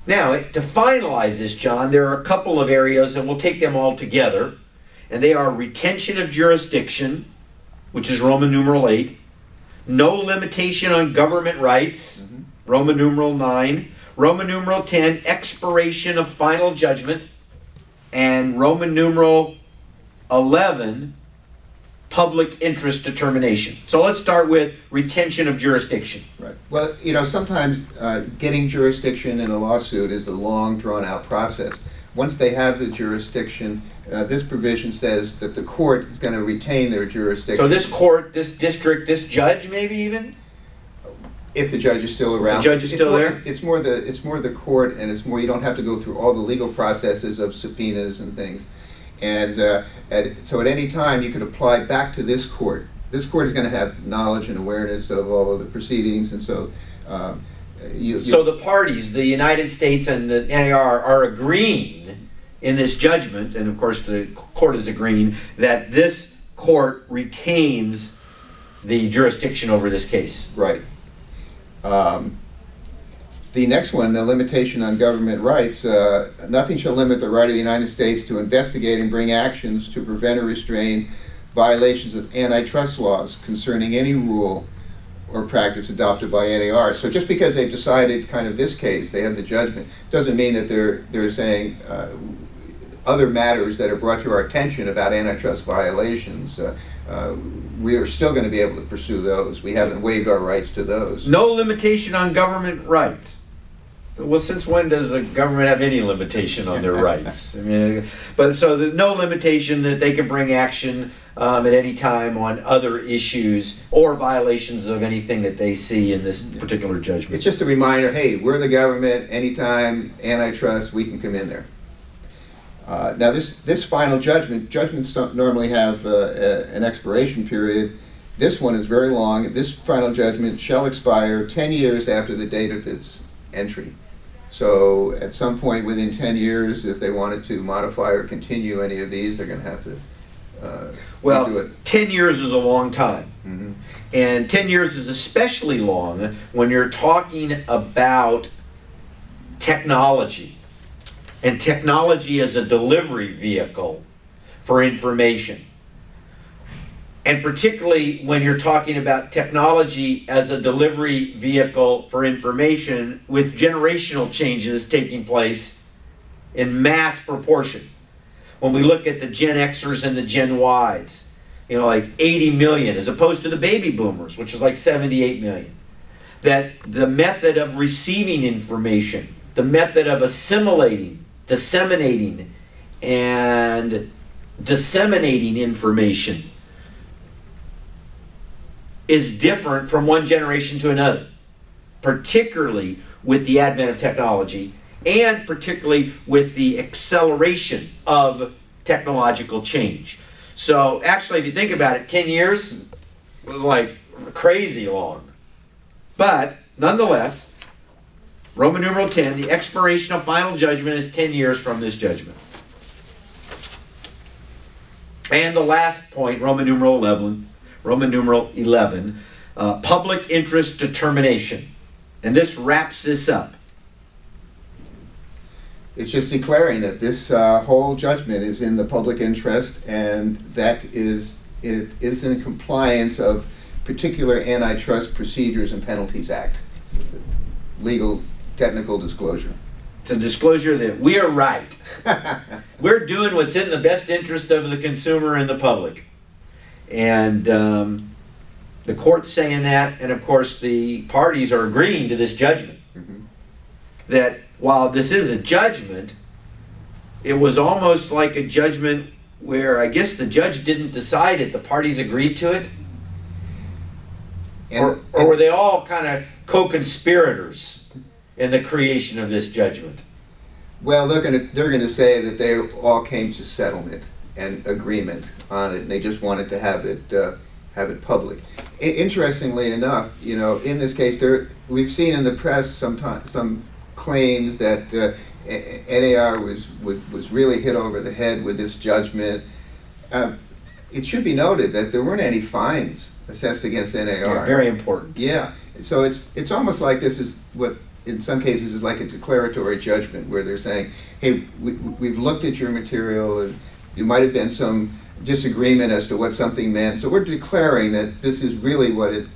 Now, to finalize this, John, there are a couple of areas, and we'll take them all together, and they are retention of jurisdiction, which is Roman numeral 8, no limitation on government rights, Roman numeral 9, Roman numeral 10, expiration of final judgment, and Roman numeral 11, public interest determination. So let's start with retention of jurisdiction. Right. Well, you know, sometimes getting jurisdiction in a lawsuit is a long, drawn-out process. Once they have the jurisdiction, this provision says that the court is going to retain their jurisdiction. So this court, this district, this judge, maybe even? If the judge is still around. The judge is still there? It's more the court, and it's more, you don't have to go through all the legal processes of subpoenas and things. And so at any time you could apply back to this court. This court is going to have knowledge and awareness of all of the proceedings, and so so the parties, the United States and the NAR, are agreeing in this judgment, and of course the court is agreeing, that this court retains the jurisdiction over this case. Right. The next one, the limitation on government rights, nothing shall limit the right of the United States to investigate and bring actions to prevent or restrain violations of antitrust laws concerning any rule or practice adopted by NAR. So just because they've decided kind of this case, they have the judgment, doesn't mean that they're saying other matters that are brought to our attention about antitrust violations. We are still going to be able to pursue those. We haven't waived our rights to those. No limitation on government rights. So, well, since when does the government have any limitation on their rights? I mean, but so there's no limitation that they can bring action at any time on other issues or violations of anything that they see in this particular judgment. It's just a reminder, hey, we're the government, anytime antitrust, we can come in there. Now this final judgments don't normally have an expiration period. This one is very long. This final judgment shall expire 10 years after the date of its entry. So at some point within 10 years, if they wanted to modify or continue any of these, they're going to have to do it. 10 years is a long time. Mm-hmm. And 10 years is especially long when you're talking about technology. And technology as a delivery vehicle for information. And particularly when you're talking about technology as a delivery vehicle for information with generational changes taking place in mass proportion. When we look at the Gen Xers and the Gen Ys, you know, like 80 million as opposed to the baby boomers, which is like 78 million. That the method of receiving information, the method of assimilating, disseminating, and disseminating information is different from one generation to another, particularly with the advent of technology and particularly with the acceleration of technological change. So actually, if you think about it, 10 years was like crazy long. But nonetheless, Roman numeral 10, the expiration of final judgment is 10 years from this judgment. And the last point, Roman numeral 11, public interest determination. And this wraps this up. It's just declaring that this whole judgment is in the public interest, and that it is in compliance of particular antitrust procedures and penalties act. It's a legal technical disclosure. It's a disclosure that we are right. We're doing what's in the best interest of the consumer and the public. And the court's saying that, and of course the parties are agreeing to this judgment. Mm-hmm. That while this is a judgment, it was almost like a judgment where I guess the judge didn't decide it, the parties agreed to it. Or were they all kind of co-conspirators in the creation of this judgment? Well, they're gonna say that they all came to settlement and agreement on it, and they just wanted to have it public. Interestingly enough, you know, in this case, we've seen in the press some claims that NAR was really hit over the head with this judgment. It should be noted that there weren't any fines assessed against NAR. Yeah, very important. Yeah, so it's almost like this is what in some cases, is like a declaratory judgment where they're saying, hey, we've looked at your material, and there might have been some disagreement as to what something meant, so we're declaring that this is really what it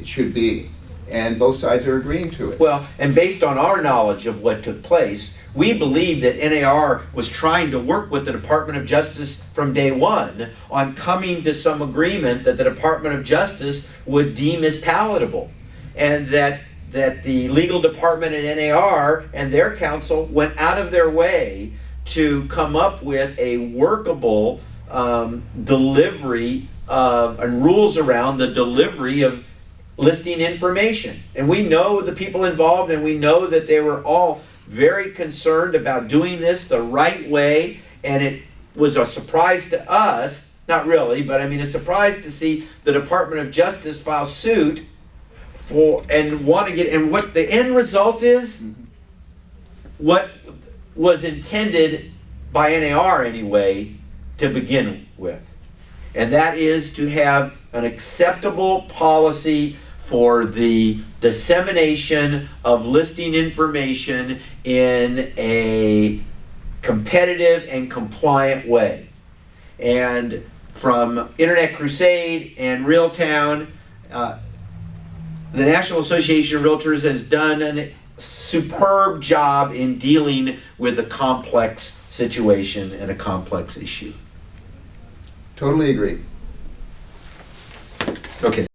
should be, and both sides are agreeing to it. Well, and based on our knowledge of what took place, we believe that NAR was trying to work with the Department of Justice from day one on coming to some agreement that the Department of Justice would deem as palatable, and that the legal department at NAR and their counsel went out of their way to come up with a workable delivery and rules around the delivery of listing information. And we know the people involved, and we know that they were all very concerned about doing this the right way, and it was a surprise to us, not really, but I mean a surprise to see the Department of Justice file suit for, and want to get, and what the end result is, what was intended by NAR anyway to begin with. And that is to have an acceptable policy for the dissemination of listing information in a competitive and compliant way. And from Internet Crusade and Realtown, the National Association of Realtors has done a superb job in dealing with a complex situation and a complex issue. Totally agree. Okay.